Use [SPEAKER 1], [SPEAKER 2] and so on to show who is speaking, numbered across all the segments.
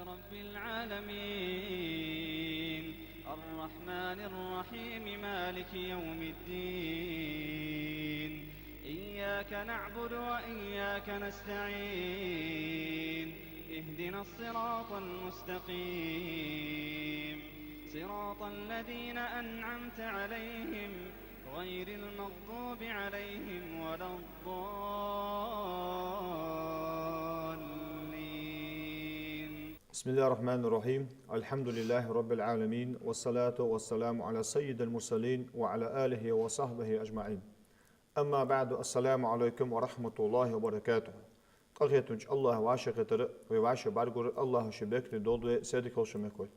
[SPEAKER 1] رب العالمين الرحمن الرحيم مالك يوم الدين إياك نعبد وإياك نستعين اهدنا الصراط المستقيم صراط الذين أنعمت عليهم غير المغضوب عليهم ولا الضالين.
[SPEAKER 2] بسم الله الرحمن الرحيم. الحمد لله رب العالمين والصلاة والسلام على سيد المرسلين وعلى آله وصحبه أجمعين. أما بعد، السلام عليكم ورحمة الله وبركاته. قريتنج الله واشكتر ويواش بارغور الله شبك دودو سيدكل شمكوي.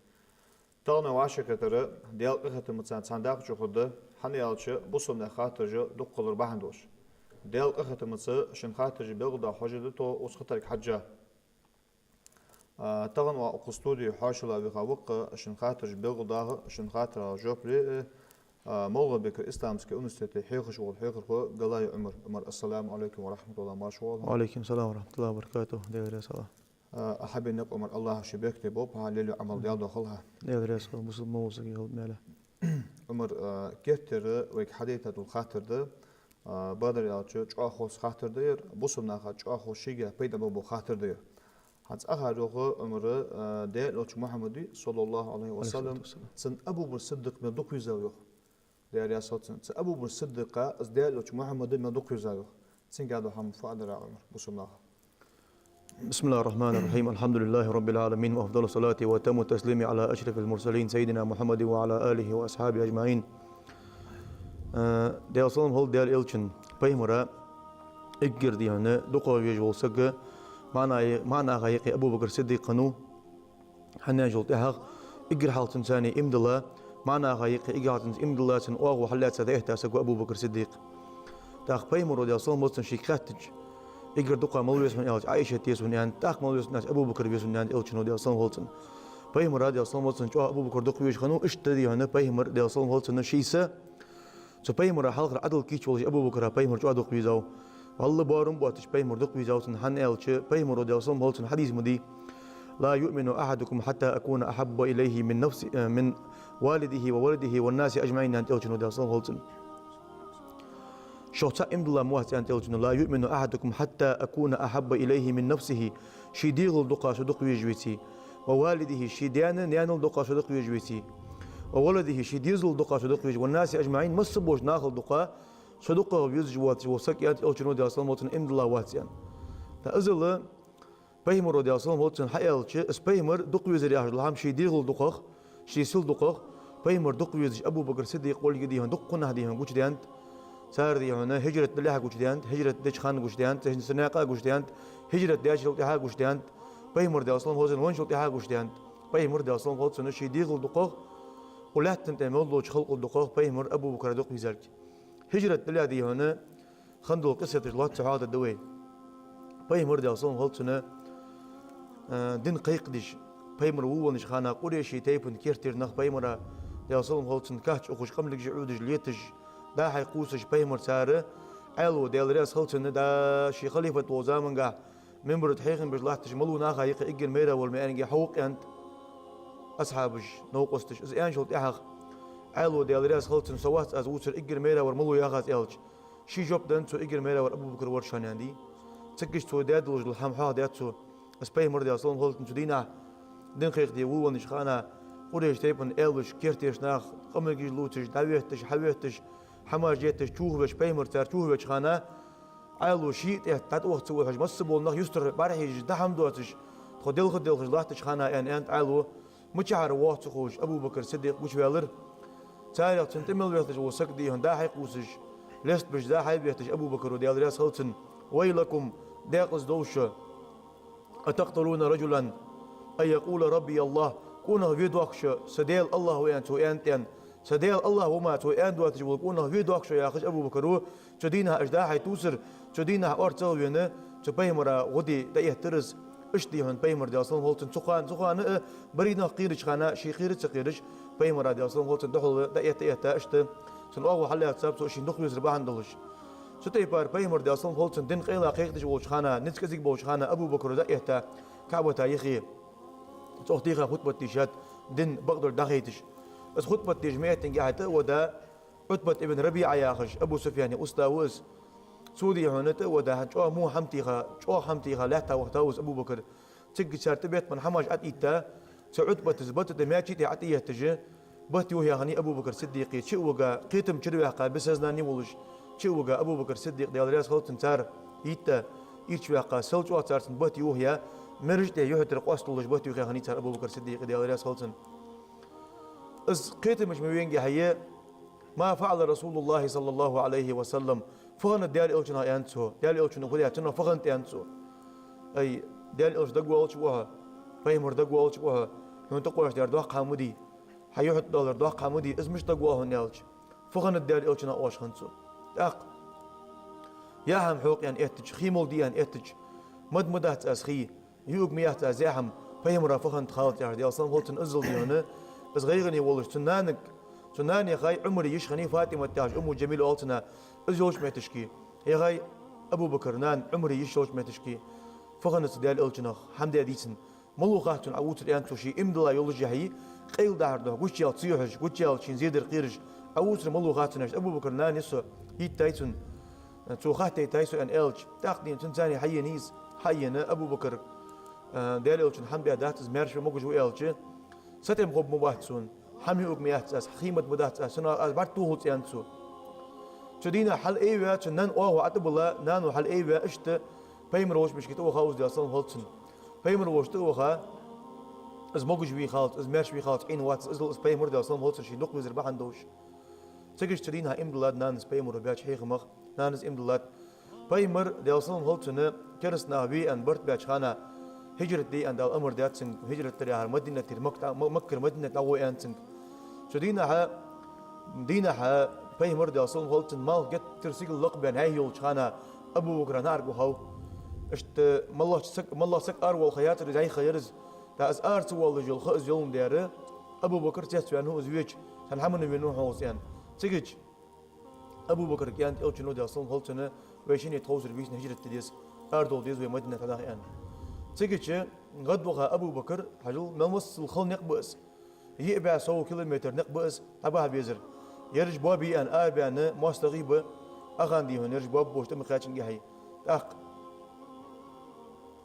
[SPEAKER 2] تانا واشكتر ديال قريتمتسان صندوق جوخده حنيالچ بوسمنا خاطرجه دقلر باهندوش. ديال قريتمتس شن خاطرجه بيغدا حوجده تو اسخترك حجه. طبعا وقستودي حاشلا بخوق شن خاطر بيغدا شن خاطر جوبري موضوع بك إسلامسك أنستي حيخش والحيخر قلاي عمر السلام عليكم ورحمة الله ما شاء الله.
[SPEAKER 3] وعليكم السلام ورحمة الله وبركاته. دير صلاة.
[SPEAKER 2] أحب إنك عمر الله شبيك بوب هالليل عمل ديال دخلها.
[SPEAKER 3] دير صلاة مسلم موسى يهود ماله.
[SPEAKER 2] عمر كتر ويك حديثة الخاطر ده بدر يالچ چاخوس خاطر دير بوسمنا خا چاخوس شيغا بيدا بو خاطر دير. هذا أخرجه عمر ديال محمد صلى الله عليه وسلم سن أبو بكر الصديق من دكوي زاويه. ديال يا سن أبو بكر الصديق از ديال محمد من دكوي زاويه. سن قالوا هم فادر عمر بسم
[SPEAKER 3] الله الرحمن الرحيم. الحمد لله رب العالمين وأفضل الصلاة وتم التسليم على أشرف المرسلين سيدنا محمد وعلى آله وأصحابه أجمعين. ديال صلهم هول ديال إلشن بيمرة إجر ديانة دكوي جوسق معنا غايق أبو بكر الصديق قنو حنا جلت إجر حالة ثاني إمدلا معنا غايق إجر إمدلا سن أو حلات سدايته سقوا أبو بكر الصديق تاخ بيمر رضي الله عنه شيكاتج إجر دقة مولوس من إلش عائشة تيسون يعني تاخ مولوس ناس أبو بكر بيسون يعني إلش رضي الله عنه بيمر رضي الله عنه شو أبو بكر دقة خنو اشتري هنا بيمر رضي الله عنه شيسة شو بيمر حلق عدل كيش ولا أبو بكر بيمر شو أدق بيزاو والله بارم باتش بيمر دق بيزاوتن حن إلش بيمر رضي الله عنه حديث مدي لا يؤمن أحدكم حتى أكون أحب إليه من نفس من والده وولده والناس أجمعين أنت إلش رضي الله عنه شو تا إمد الله موات أنت إلش لا يؤمن أحدكم حتى أكون أحب إليه من نفسه شديغ الدقة صدق ويجويتي ووالده شديان نيان الدقة صدق ويجويتي وولده شديز الدقة صدق ويجويتي والناس أجمعين مصبوش ناخذ دقة صدقه ويزجوات وسكيات ألشنو دي أصلا موتن إمد الله واتيان فأزل بيمر رضي الله عنه موتن حيالش اسبيمر دق ويزري أحد الهم شي ديغل دقة شي سل دقة بيمر دق ويزج أبو بكر الصديق قول يديهن دقنا هديهن قوش ديانت سار ديهن هجرة دلها قوش ديانت هجرة ديش خان قوش ديانت سناقة قوش ديانت هجرة ديش لوتها قوش ديانت بيمر رضي الله عنه موتن وين شلتها قوش ديانت بيمر رضي الله عنه موتن شي ديغل دقة ولا تنتمي له خلق الدقة بيمر أبو بكر دق ويزرج هجرة دلادي هنا خندو قصة الله تعالى الدوي بيمر دي أصلا غلطنا دين قيقدش بيمر وونش خانا قريشي تيبن كيرتير نخ بيمر دي أصلا غلطن كهش أخوش قملك جعودش ليتج دا حيقوسش بيمر سارة علو دي الرئيس غلطنا دا شي خليفة وزامن قا منبر تحيخن بجلاحتش ملو ناخا يقي إقل ميرا والمئانجي حوق أنت أصحابش نوقستش إز إيان شلت إحاق علو ديال رياس خلطن سوات از وصل إجر ميرا ورملو ياغاز إلج شي جوب دن تو إجر ميرا ور أبو بكر ورشان عندي تسكش تو داد لوج الحم حا داد تو اسباي مرد أصلا خلطن تو دينا دين خيق دي وول نشخانا قريش تيبن إلج كيرتيش ناخ قمرجي لوتش داويتش حويتش حماجيتش توهبش بايمر تار توهبش خانا علو شي تات وقت تو حج مسبول نخ يستر بارحيج دحم دوتش خدل خلاحتش خانا أنت علو مشعر وقت خوش أبو بكر صديق وش ويلر تاريخ تنتمل بيتش وسك دي هن دا حيقوسش لست بش دا حي بيتش أبو بكر وديال رياس خلطن ويلكم داقز دوشة أتقتلون رجلا أن يقول ربي الله كونه فيدوكش سديل الله وينتو أنتين سديل الله وما تو أندو تجول كونه فيدوكش يا أخش أبو بكر تدينها أجدا حي توسر تدينها أرتل وينه تبيمرا غدي دا يهترز اشتي هن بيمر دي أصلا هولتن سخان برينا قيرش خانا شي قيرش قيرش بيمر دي أصلا هولتن دخل دا يهتا اشت سن أول حلها تساب سو شي دخل يزربا عندلش ستي بار بيمر دي أصلا هولتن دين قيلا قيقتش وش خانا نتكزيك بوش خانا أبو بكر دا يهتا كعبة تاريخي تختيها خطبة تيشات دين بقدر دغيتش بس خطبة تجميعة قاعدة ودا عتبة ابن ربيعة ياخش أبو سفيان أستاوز سودي هونت ودا شو مو حمتيها لا تاوز أبو بكر تيجي شرط بيت من حماج أتيتا سعتبة تزبط دمياتي تعطيه تجي بهتيو يا هني أبو بكر صديقي شو وجا قيتم شروا قال بس هزناني ولش شو وجا أبو بكر صديق ديال رياس خلط تنتار يتا يتشوا قال سلج واتار بهتيو هي مرج ده يهتر قاستولش بهتيو يا هني تار أبو بكر صديق ديال رياس خلطن إز قيتم مش موين هي ما فعل رسول الله صلى الله عليه وسلم فغن ديال إلشنا ينسو ديال إلشنا خديها تنا فغن ينسو أي ديال إلش دقوا ألشوها فيمر دقوا ألشوها هون تقولش ديال دوق حمودي حيحط دولار دوق حمودي اسمش دقوا هون يالش فغن ديال إلشنا أوش خنسو أق يا هم حوق يعني إتج خيمول ديان إتج مدات أسخي يوق ميات أزاحم فيمر فغن تخالط يعني ديال صنم هولتن أزل ديونه بس غيرني والله تناني غاي عمري يشخني فاطمة تاج أمو جميل أولتنا إزوج ما تشكي هي غاي أبو بكر نان عمري يشوج ما تشكي فغنت ديال أولتنا حمد أديسن ملو خاتون عوت الآن توشي إمدلا يولجهي قيل دارده قوتشيال تسيوحج قوتشيال شين زيدر قيرج عوت ملو خاتناش أبو بكر نان يسو هيت تايسون تو خاتي تايسو أن إلج تاقدين تنتاني حي نيز حينا أبو بكر ديال أولتنا حمد أدات زمارش موجو إلج ستم غب مباحثون حمي أقميات أس خيمة بدات أس أنا أزبط توهت ينسو تدينا حل أيوة تنن أوه عتبلا نانو حل أيوة إشت بيمر وش مش كتوه خاوز دي أصلا هالتن بيمر وش توه خا إز موجج بي خالط إز ماشي بي خالط إن وات إز إز بيمر دي أصلا هالتن شيء نقل زربا عندوش تجش تدينا إمدلاد نانس بيمر بياج حيخ مخ نانس إمدلاد بيمر دي أصلا هالتن كرسنا بي أن برت بياج خانا هجرة دي عند الأمر ده تسنج هجرة تريها مدينة مكة مدينة أول أنسنج شو دينا ها بيمر ده أصلا هالتن مال جت ترسيق اللقب بين هاي يول خانا أبو بكر نارجو هاو اشت مالله سك أروى الخيات اللي زي خيرز ده أز أرت والله جل خز يوم داره أبو بكر تيست يعني هو زوج كان حمل منه هوس يعني تيجي أبو بكر كان إلشنو ده أصلا هالتن ويشين يتوزر بيش هجرة تديس أردول ديز ومدينة هذا يعني تيجي غد وها أبو بكر حلو ممس الخل نقبس يبع 100 كيلومتر نقبس أباها بيزر يرج بابي أن أبي أنا مستغيبة أغاندي هون يرج باب بوشت مخاتشن جهي أق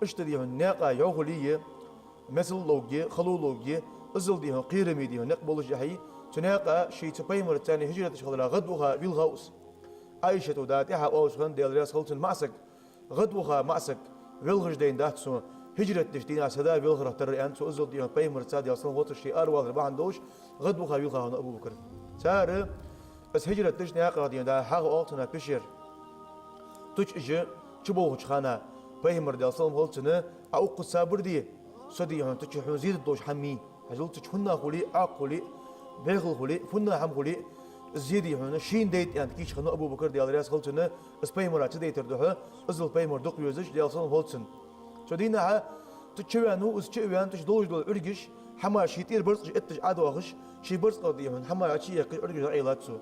[SPEAKER 3] اشتري هون ناقة يوغلية مثل لوجي خلو لوجي أزل دي هون قيرمي دي هون نقبل جهي تناقة شيء تبيمر الثاني هجرة تشغلها غد وها بالغوص عائشة وداتها أوش غن ديال رياس خلطن معسك غد وها معسك بالغش دين داتسو هجرة تشتين عسدا بالغرة ترى أنت أزل ديهم بيمر تادي أصلا وطر شيء أروى غربا عندوش غد بخا يلقى هنا أبو بكر سار بس هجرة تشتين عقرا ديهم ده حاجة أولتنا بشير تش إجا تبوه خانا بيمر دي أصلا هولتنا أوق سابر دي صدي هون تشحن زيد الدوش حمي هجول تشحنا خلي عقلي بيغل خلي فنا حم خلي زيدي هون شين ديت يعني كيش خنا أبو بكر دي أدريس هولتنا بس بيمر عتدي تردوها أزل بيمر دق يوزش دي أصلا هولتن شدينا تشوانو تشوان تشدوج دول أرجش حما شيتير برص إتش عدوغش شي برص قضيه من حما شيء أرجش عيلاتسو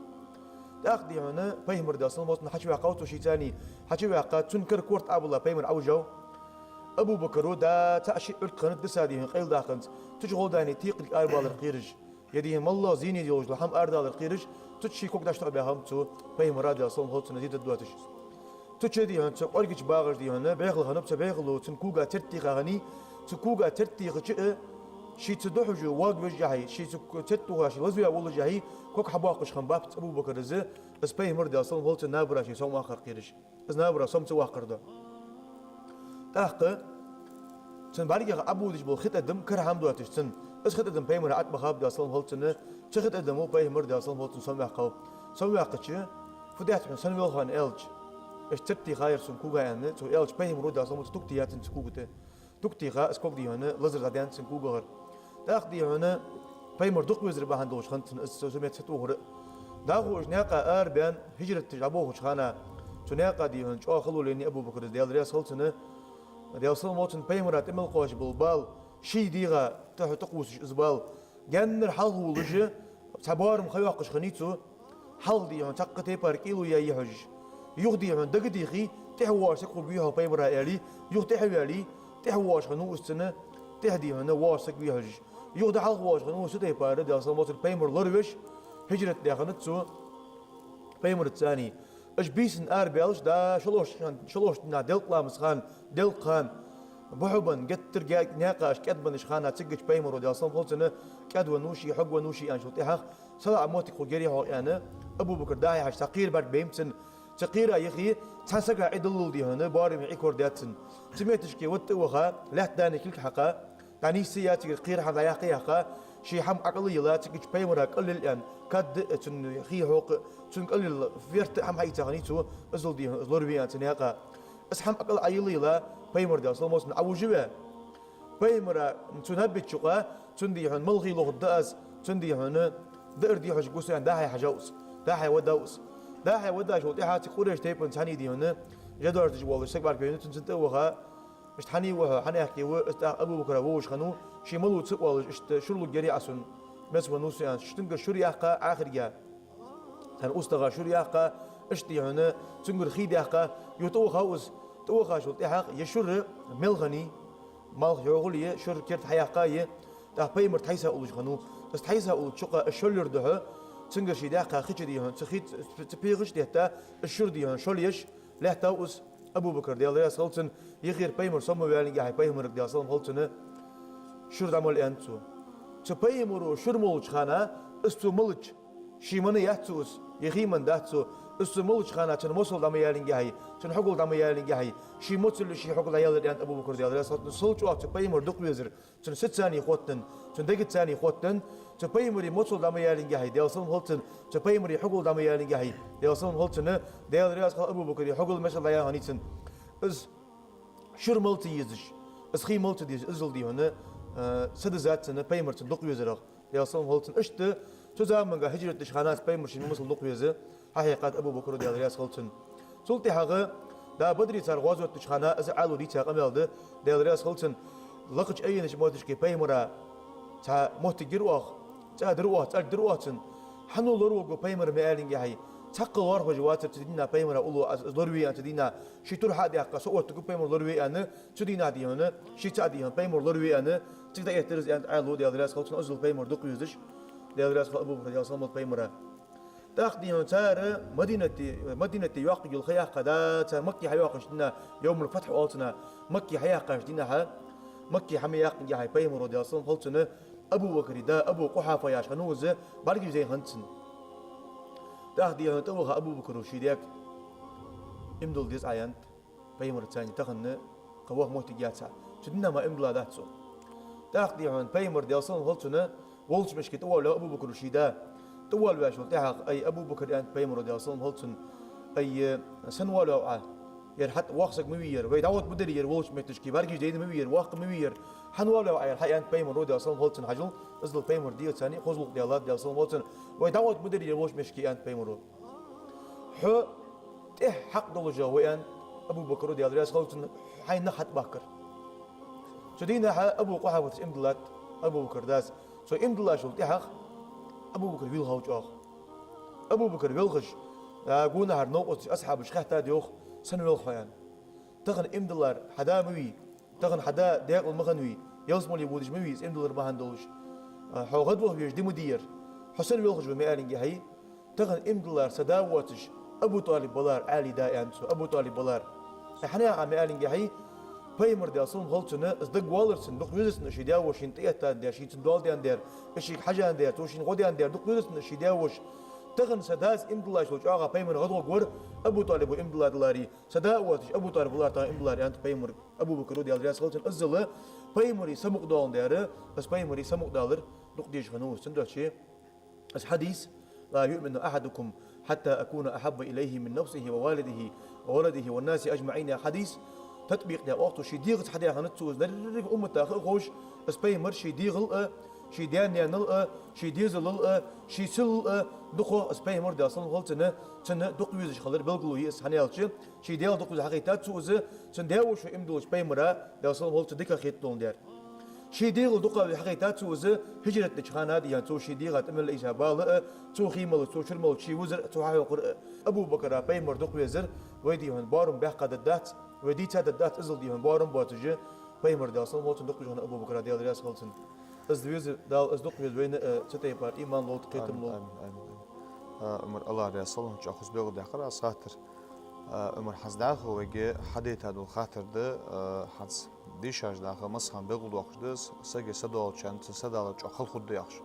[SPEAKER 3] تأخذي هنا بيمر ده أصلا وصلنا حكي وقاوته شيء ثاني حكي وقاوت تنكر كورت أبولا بيمر أوجو أبو بكر دا تأشي أركنت دساديه قيل داخنت تشغل داني تيق الأربال القيرج يديهم الله زيني ديوج لحم أردال القيرج تشي كوك داشت أبيهم تو بيمر ده أصلا هو تنزيد الدواتش تشدي هن تقولك باغش دي هن بيغل هنب تبيغلو تنكوغا ترتي غني تكوغا ترتي غشئ شي تدحجو واق وجهي شي تتوها شي لزويا والله جهي كوك حباقش خنباب ابو بكر ز بس باي مرد اصلا قلت نابرا شي سوم اخر قيرش بس نابرا سوم تو اخر ده تاق تن بالي ابو دج بو خط ادم كر حمدو اتشتن اس خط ادم باي مر ات بخاب ده اصلا قلت ن تخط ادم باي مرد اصلا قلت سوم اخو سوم اخچ فدات من سنويل خان الج اشترتي غير سنكوغا يعني تو الج باي مرد اصلا تكتيات سنكوغته تكتيغا اسكوك دي هنا لزر غاديان سنكوغا تاخدي هنا بيمر دق وزر بهندوش خنت سوسميت ستوغر داغوش ناقا اربان هجرة تجابوش خانا تناقا دي هن شو خلو لاني ابو بكر ديال رياس خلتنا ديال صلموتن بيمرات امل قوش بالبال شي ديغا تحت تقوس ازبال جن الحل ولجه تبار مخيوقش خنيتو حل دي هن تقتي باركيلو يا يحج يغدي هن دغديخي تحواش تقول بيها بيمرا الي يغ تحوالي تحواش خنو السنه تهدي هنا واسق بيهج يود حلق واش غنو سدي بارد يا صموت البيمر لروش هجرت داخلت سو بيمر الثاني اش بيسن اربيلش دا شلوش نا دلق لامس خان دلق خان بحبن قتر ناقاش كدبن خانه تسقش بيمر ودي اصلا قلت كد ونوشي حق ونوشي ان شلطي حق سلا موتي خوجري هو انا ابو بكر داعي حش تقير بعد بيمتن تقيره يا اخي تنسق عدل دي هنا باري معي كورداتن سميتش كي وتوخا لا تداني كل حقا يعني سياتي قير حق يا حقا شي حم عقلي لا تسقش بيمر قلل الان كد تن خي حق تن قلل فيرت حم حيت غني تو ازل دي زلور بيان تنياقا اسحم اقل عيلي لا بيمر دي اصلا موسن عوجبه بيمر تنبت شقا تندي هن ملغي لغ الدأس تندي هن دير دي حش قوسين داحي حجوس داحي وداوس داحي ودا شو تحات قريش تيبن ثاني دي هن جدار تجوال سكبر بينو تنسنت وها مش حني وها حني احكي ابو بكر ووش خنو شي ملو تسوال اشت شرلو جري اسن بس ونوس يعني شتنقر شرياقه اخر جا كان استغا شرياقه اشتي هن تنقر خيداقه يتو خاوس تو خاشو تحق يشر ملغني مال يغولي شر كرت حياقايه دا بيمر تحيسا اولش غنو بس تحيسا اول شقا الشلر ده تنقر شي داقه خيتش دي هن تخيت تبيغش دي حتى الشر دي هن شوليش لا تاوس ابو بكر ديال يا سلطن يغير بيمر سمو بالي هاي بيمر ديال سلطن هلتن شر دمول انتو تبيمر شرمول خانه استو ملج شي من ياتوس يغي من داتو استو ملج خانه تن موصل دم يالين هاي تن حقول دم يالين هاي شي موصل شي حقول يال ديال ابو بكر ديال يا سلطن سلطو وقت بيمر دق ويزر تن 6 ثاني خوتن تن دقيقه ثاني خوتن تبيمر موصل دم يالين هاي ديال سلطن هلتن تبيمر حقول دم يالين هاي ديال سلطن هلتن ديال رياس ابو بكر حقول ما شاء الله يا هنيتن از شرملتي يزش از خي ملت دي ازل دي هنا سدزات سنه بيمر تدق ويزر ديال سلطن هلتن اشت تزامن هجرة الشخانات بيمر شي مسل دق ويزر حقيقة ابو بكر ديال رياس هلتن سلطي حاجه دا بدري صار غزوه الشخانه از علو دي تا قمل ديال رياس هلتن لقش اي نش موتش كي بيمر تا موتجر واخ تا دروه تا درواتن حنو لروغو بيمر مالين هي تقل ورخ جوات تدينا بيمر اولو لروي ان تدينا شي تور حد حق سو تو بيمر لروي ان تدينا دي هنا شي تا دي بيمر لروي ان تقدر يترز ان علو ديال رياس هلتن ازل بيمر دق يزش ديال رياس ابو بكر ديال صمت بيمر تاخدين تار مدينة يواقي الخياق دا تار مكي حيواقش دينا يوم الفتح والتنا مكي حياقش دينا مكي حمياق جاي بيمر ديال صمت هلتن ابو بكر دا ابو قحافه يا شنوز بارجي زي هنتن تاخدين توها ابو بكر وشيدك امدل ديس عيان بيمر الثاني تخن قواه موتيجاتها تدنا ما امدلا داتسو تاخدين بيمر ديال صمت هلتن ولش مشكي طول ابو بكر وشيدا طول باش تحق اي ابو بكر انت بيمر ديال صلم هلتن اي سنوالو ير حتى واخسك موير ويدعوت بدري ير ولش متشكي بارجي جديد موير واق موير حنوالو اي الحي انت بيمر ديال صلم هلتن حجل ازل بيمر ديال ثاني خزلق ديال صلم هلتن ويدعوت بدري ير ولش مشكي انت بيمر حو تح حق دول جوان ابو بكر ديال رياس هلتن حي نحت بكر شدينا ابو قحافه امدلات ابو بكر داس سو امدلا شو تحق ابو بكر ويل هاوج ابو بكر ويلغش قونا هر نوقت اصحاب شختا ديوخ سن ويل خيان تغن امدلار حدا موي تغن حدا داق المغنوي يوسمول يبودش موي امدلار ما هندوش حو غدوه بيش دي مدير حسن ويلغش بمالين هي تغن امدلار سداواتش ابو طالب بلار علي دا انسو ابو طالب بلار احنا عمالين هي بيمر ديال صوم غلطنا ازدق والرسن دق ويزسن شي داوش ينطيتا ديال شي تندول ديال شي حاجه ديال توشين غوديان ديال دق ويزسن شي داوش تغن سداس امدلا شو جاغا بيمر غدو غور ابو طالب امدلا دلاري سداوات ابو طالب دلار تا امدلا انت بيمر ابو بكر ديال رياس غلطن ازل بيمر سمق دول ديال بس بيمر سمق دالر دق ديش غنو سندوشي اس حديث لا يؤمن احدكم حتى اكون احب اليه من نفسه ووالده وولده والناس اجمعين حديث تطبيق ده وقت شي ديغت حدا هنتوز درب امتا خوش بس بيمر شي ديغل شي ديان نل شي ديزل شي سل دخو اس بيمر ده اصلا غلطنا تن دق ويز خلر بلغلو يس هنيالچ شي ديال دق ويز حقيقه توز تن داو شو امدوش بيمر ده اصلا غلط ديك خيتون دير شي ديغل دق حقيقه توز هجرت لشخانه دي تو شي ديغت امل ايجابال تو خيمل تو شرمل شي وزر تو حيقر ابو بكر بيمر دق ويزر ويدي هن بارم بحق دات ودي تاد الدات ازل ديهم بارم باتجه Peymer de asal olsun dokuz hana Abu Bakr radiyallahu anhu olsun. Az düz dal az dokuz weyne çete par iman lot qitim lot.
[SPEAKER 2] Ömer Allah Resulü çaxus beğu dakar asatır. Ömer hazdah ve hadith adul khatırdı haz dişaj dağı masxan beğu doqdız sage sadol çan sadal çaxal xuddu yaxşı.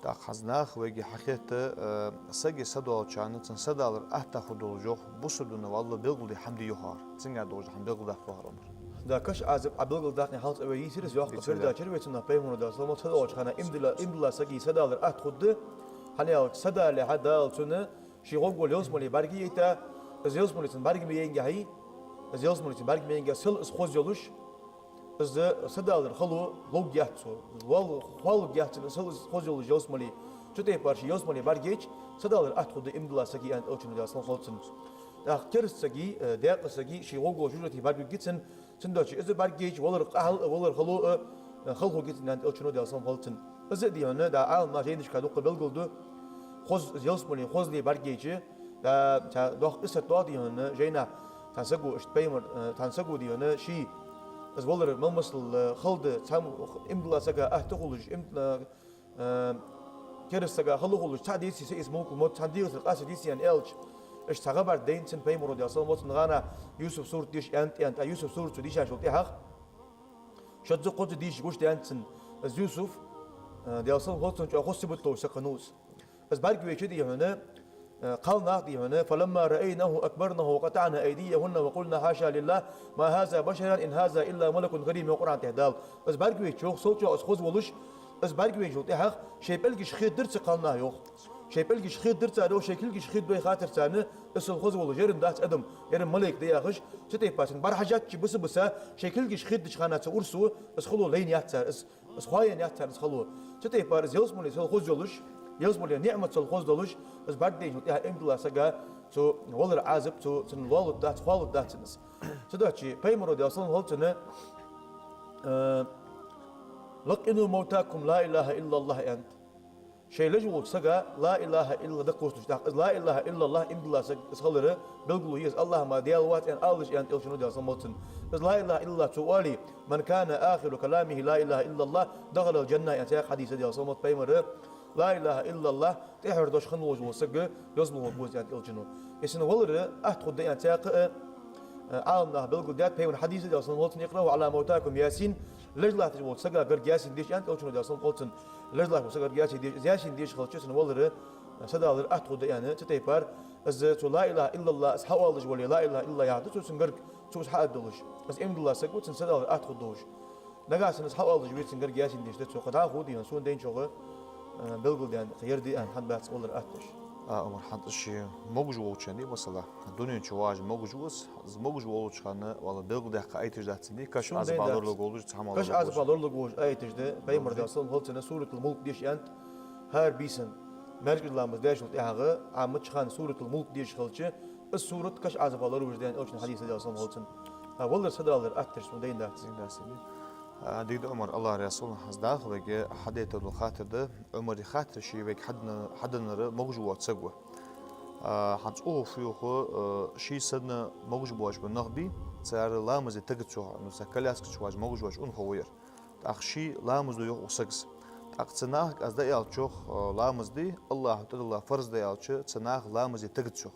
[SPEAKER 2] Da haznah ve haqiqatda sage sadol çan sadalır ahta xudul joq bu sudunu vallah beğu di hamdi yoxar. Singa doğu ham beğu da var Ömer.
[SPEAKER 3] Da kaş azib abdul daqni halt ve yisiriz yoq qafir da çervetun Peymer de asal sadol çana imdila sage sadalır aht xuddu hani ya sadal hadal tunu şi qogol yosmali bargiyta az yosmalisin bargi meyenga hay az yosmalisin bargi meyenga sil is xoz yoluş az sadalır xalu logyatso wal gyatso sil is xoz yoluş yosmali çute parçı yosmali bargeç sadalır aht xuddu imdila sage ant ölçünü de asal xolsun da kersagi daqsagi şi qogol jurati bargi gitsin sindoçi az bargeç walar qahal walar xalu xalqo gitsin ant ölçünü de asal xolsun az diyana da alma jeyniş kadu qabel goldu xoz yosmali xozli bargeci da doq isat diyana jeyna tansagu Peymer tansagu diyana şi az walar mamasl xaldı tam imdila saga ahta quluj imdila kersaga xalu quluj tadisi se ismu mot tandiyus qasidisi an elch ish tagabar deynsin Peymer de asal mot ngana Yusuf sur dish ant Yusuf sur dish shot yah shot qot dish gush dantsin az Yusuf de asal mot xosibut to sakanus az bargi wechi diyana قالنا ديهنا فلما رأيناه أكبرناه وقطعنا أيديهن وقلنا حاشا لله ما هذا بشرا إن هذا إلا ملك كريم القرآن تهدال بس برجوي شوخ صوت شو أسخوز ولش بس برجوي شو تحق شيء بلقي شخير درس قالنا يوخ شيء بلقي شخير درس أدو شكل شخير دوي خاطر سنة الخوز ولش يرن دات أدم يرن ملك ده ياخش شتى باسن بار حاجات بس شكل شخير دش خانة تورسو اسخلو لين يحتر اسخواين يحتر اسخلو شتى بار زيوس مولي الخوز ولش يزمر نعمة الخوز دلوش بس بعدين وتها إمدلا سجى تو والر عازب تو تنوالد دات خالد داتنس تدري بيمرو دي أصلا هالتنا لقنوا موتاكم لا إله إلا الله أنت شيء لجوا سجى لا إله إلا دقوس لا إله إلا الله إمدلا سخلره بلقوا يز الله ما ديال وات أن ألش أنت إلشنو دي أصلا موتن بس لا إله إلا توالي من كان آخر كلامه لا إله إلا الله دخل الجنة أنت حديث دي أصلا موت بيمرو لا إله إلا الله تحر دوش خنوج وسجى يزمو وبوز يعني الجنو إسنا والله أحد يعني تاق عالمنا بلقوا دات بيون حديث ده أصلا قلت يقرأوا على موتاكم ياسين لجلا تجوا سجى قرق ياسين ديش أنت الجنو ده أصلا قلت لجلا سجى ياسين ديش ياسين ديش خلص إسنا والله سدا أحد يعني تتيبار از لا إله إلا الله حوالج ولا لا إله إلا يعد توسن قرق توس حد دلش بس إم الله سجى وتن سدا أحد دوش نجاسن حوالج ويتن قرق ياسين ديش ده توقع ده خودي نسون دين شغل بلغل يعني خير دي أن حد بات ولا أتش
[SPEAKER 2] عمر حدش موجو وشاني مثلا الدنيا شواج موجوس موجو وشانه ولا بلغل ده قايتش ده تني كش از بالور لوجوش تحمل
[SPEAKER 3] كش از بالور لوجوش أيتش ده بيمر ده أصلا هلتنا سورة الملك ديش أنت هار بيسن مرج الله مزداش وتيهاغ عمت خان سورة الملك ديش خلتش السورة كش از بالور وجدان أوشن حديث ده أصلا هلتن والله صدر أتش ودين ده
[SPEAKER 2] ديد عمر الله رسول حزداخ وجه حديث الخاطر ده عمر خاطر شيء وجه حدنا موجود تسقوا حنصوه فيه شيء سدنا موجود بالنخبي صار لامز تقطع نسكل ياسك شواج موجود أن خوير تأخشي لامز ده يوسكس تأخذناه از ده يالشوخ لامز دي الله تعالى فرض ده يالش تناه لامز تقطع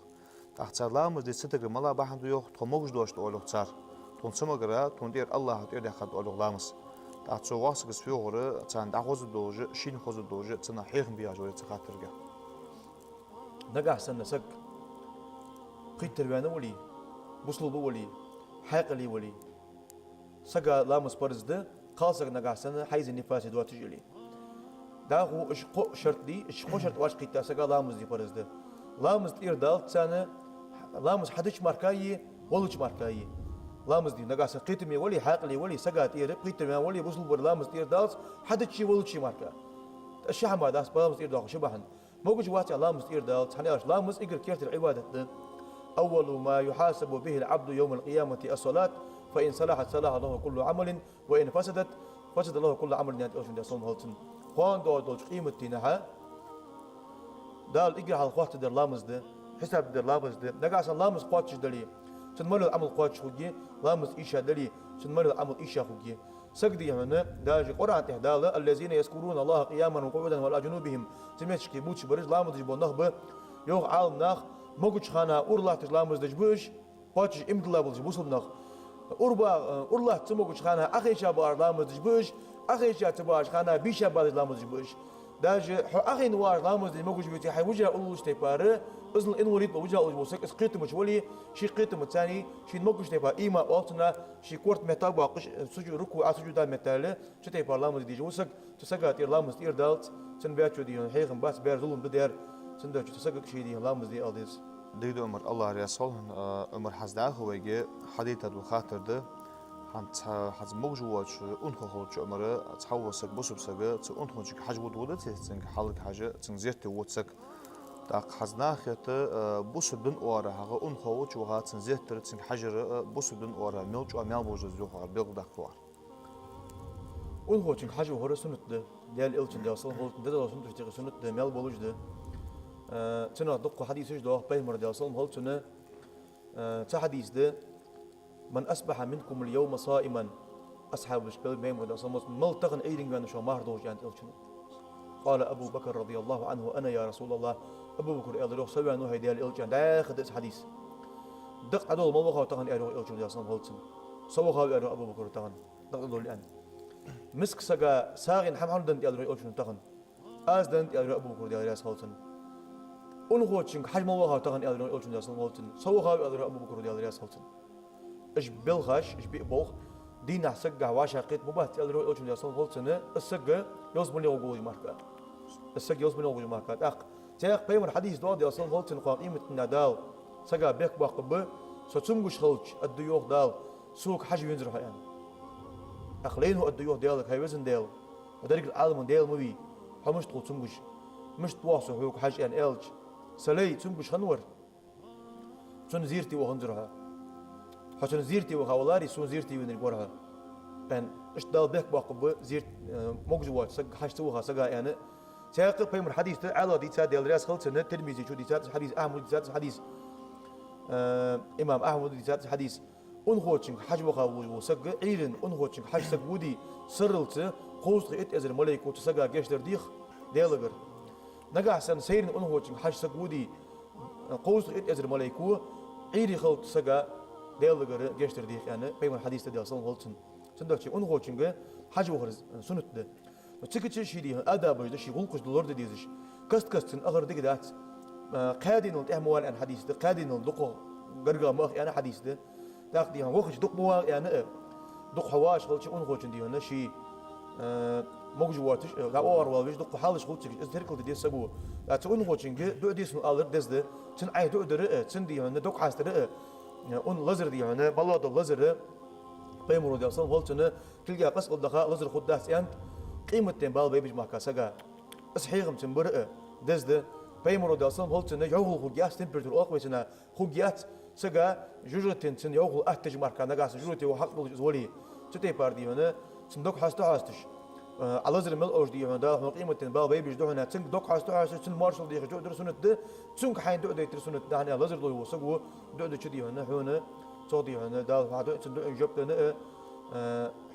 [SPEAKER 2] تأخذ لامز دي ستقر ملا بحن ده يوخ تموجود دوش تقوله صار تونسمغرا توندير الله تعالى خد أولغلامس تأتسو واسقس فيه غرا تان دعوز دوجة شين خوز دوجة تنا حيخم بياجوري تخاطرجا
[SPEAKER 3] نجح سنة سك قيد تربيانه ولي بوصلوا ولي حاق لي ولي سجى لامس برز ده قاصق نجح سنة حيز النفاس دوا تجلي ده هو إيش قو شرط دي إيش قو شرط واش قيد سجى لامس دي برز ده لامس تير دال سنة لامس حدش ماركاي ولش ماركاي لامز دي نجاسة قيتمي ولي حاقلي ولي سجات إير قيتمي ولي بوصل بر لامز إير دالس حدث شيء ولد شيء ماركا الشحم ما داس لامز إير دال شبهن موجود واتي لامز إير دالس حنياش لامز إير كيرت العبادة أول ما يحاسب به العبد يوم القيامة الصلاة فإن صلحت صلح الله كل عمل وإن فسدت فسد الله كل عمل يعني أوشن داسون هالتن خوان دول قيمة تينها دال إير على الخوات در لامز ده حساب در لامز ده نجاسة لامز قاتش دلي تنمر العمل قاتش خدي لامس إيشا دلي سن مرض عمل إيش أخوكي سجدي هنا داج قرآن تهدال الذين يذكرون الله قياما وقعودا وعلى جنوبهم تمشي بوتش برج لامز جبون نخبة يوم عالم نخ موجش خانا أورلا تلامز دجبوش باتش إمدلا بلج بوصل نخ أورلا تموجش خانا أخي شابار لامز دجبوش أخي شاتباش خانا بيشا بعد لامز دجبوش داج أخي نوار لامز دجموجش بيتي حي وجه أولوش تبارة أصل إن وريد وجه أولوش بوسك إسقيت مش ولي شي قيت متاني شي موجش تبا إيما وقتنا شي كورت متى باقش سجود ركوع سجود متاله شو تبا لامز دجوسك تسقط لامز إيردالت سنبياتشو ديون حيخم باس بير ظلم بدير سندوش تسقط شي دي لامز دي ألديس
[SPEAKER 2] ديدو عمر الله رسول عمر حزدا هو يجي حديث الخاطر ده حنت حز موجود أنخو خلش عمر تحول سك بوسب سك أنخو شك حاجة ودودة تنك حالك حاجة تنزيت وتسك تاق حزنا خيط بوسب دن أورا هذا أنخو شو تنزيت تنك حجر بوسب دن أورا ملج ومال بوجود زوجها بيقدر كوار
[SPEAKER 3] أنخو شك حاجة وهرا سنت ده ديال إلتن ديال صل هولت ده سنت تشتغل سنت ده مال بولج ده تنا دق حديث ده بيمر ديال صل هولت تنا تحديث ده من أصبح منكم اليوم صائما أصحاب الشباب بيمر ديال صل ملتقن أيدين بأن شو مهر دوج عند إلتن قال أبو بكر رضي الله عنه أنا يا رسول الله أبو بكر يلا سوى أنه هيدي الإلتن داخل حديث دق عدول ما وقع تغن أروح إلتن ديال صل هولت سوى خاوي أروح أبو بكر تغن دق عدول الآن مسك سجا ساغن حم دنت يا دري أوشن تغن أز دنت يا دري أبو بكر يا رياس هولتن أنخوتشين حجم وها تغن يا دري أوشن يا سن هولتن سوها يا دري أبو بكر يا رياس هولتن إيش بلخش إيش بيبوخ دينا سجا واشقيت مبات يا دري أوشن يا سن هولتن السجا يوزمن يوجوي ماركات السجا يوزمن يوجوي ماركات تاق بيمر حديث دواد يا سن هولتن قيمة الندال سجا بيك باقب ستسمجش خلش الديوخ دال سوق حجم ينزل يعني أخلينه الديوه ديالك هاي وزن ديال ودرك العالم ديال مبي حمش تقول تنقش مش تواصل هوك حاج أن إلج سلي تنقش خنور سون زيرتي وخنزرها حسن زيرتي وخوالاري سون زيرتي ونرجورها أن إشتدال بيك باقب زيرت مجزوات سج حاج توها سجا يعني ساق بيمر حديث على دي تاد ديال راس خلص الترمذي شو دي تاد حديث أحمد دي تاد حديث إمام أحمد دي تاد حديث أنخوتشين حاج وخاوي وسق عيرن أنخوتشين حاج سقودي سرلت قوس إت أزر ملاك وتسقى جشتر ديخ ديالجر نجا حسن سيرن أنخوتشين حاج سقودي قوس إت أزر ملاك عيري خلط سقى ديالجر جشتر ديخ يعني بيمن حديث ديال صن هولتن سندوتشي أنخوتشين حاج وخرز سنت ده وتسكت شيء دي آداب ده شيء غلقش دولار ده ديزش كست أغر ديك دات قادين الإحمال عن حديث ده قادين الدقة جرجا مخ يعني حديث ده تاخدي هم وخش دق موا يعني دق حواش خلش أنخوتشين دي هنا شيء موجواتش غاور والبيش دق حالش خلش استركل دي سبوا لا تأنخوتشين دو دي سن ألر دزده تن أي دو درة تن دي هنا دق حاسترة أن لزر دي هنا بلاد اللزر بيمرو دي أصلا هولتنا تلقى قص الدخاء لزر خد داس أنت قيمة تنبال بيبج معك سجا أصحيهم تنبرة دزده بيمرو دي أصلا هولتنا يوهل خجيات تمبرتور أقوى سنا خجيات سجا جوجتين سن يوهل أحتج معك نجاس جوجتي وحق بالجزولي تتي باردي هنا صندوق حاستش على زر مل أوج دي هنا هم قيمة تنبال بيبج ده هنا تن دوق حاستش تن مارشل دي خجوا درسونت ده تن حين دو ده ترسونت ده هنا على زر دو وسقوا دو كذي هنا صودي هنا ده هذا تن دو جبتنا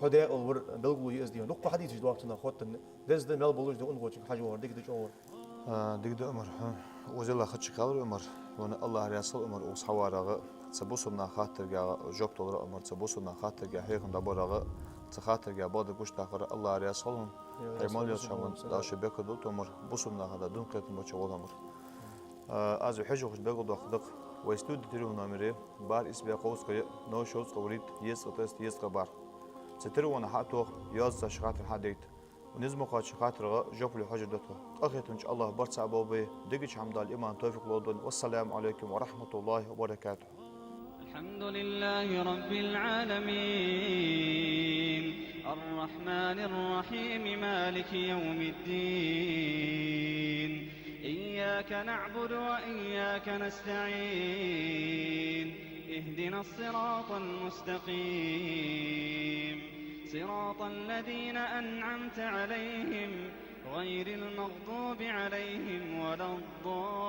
[SPEAKER 3] حدا الور بلغوا يزدي لقوا حديث جدواتنا خوتن دز ده مال بولج ده أنغوش حاجة وردك ده جوار
[SPEAKER 2] ديك ده أمر وزلا خدش قال أمر وانا الله رسول أمر وصحوارغ تبوسنا خاطر جا جبت الله أمر تبوسنا خاطر جا هيكم دبرغ تخاطر جا بعد قش تاخر الله رسول هيمال يشون داش بيك دوت أمر بوسنا هذا دون قيت متشوال أمر از حج وخش بيك دو خدق ويستود تريو نامري بار اسبيا قوس كي نو شوز قوريت يس قطست يس قبار سترو وانا حاتو ياز شخاطر حديت ونزمو قاد شخاطر جوف الحجر دتو اخيت ان شاء الله برصع بوبي دقش حمد الايمان توفيق لودن والسلام عليكم ورحمه الله وبركاته.
[SPEAKER 1] الحمد لله رب العالمين الرحمن الرحيم مالك يوم الدين إياك نعبد وإياك نستعين اهدنا الصراط المستقيم صراط الذين أنعمت عليهم غير المغضوب عليهم ولا الضالين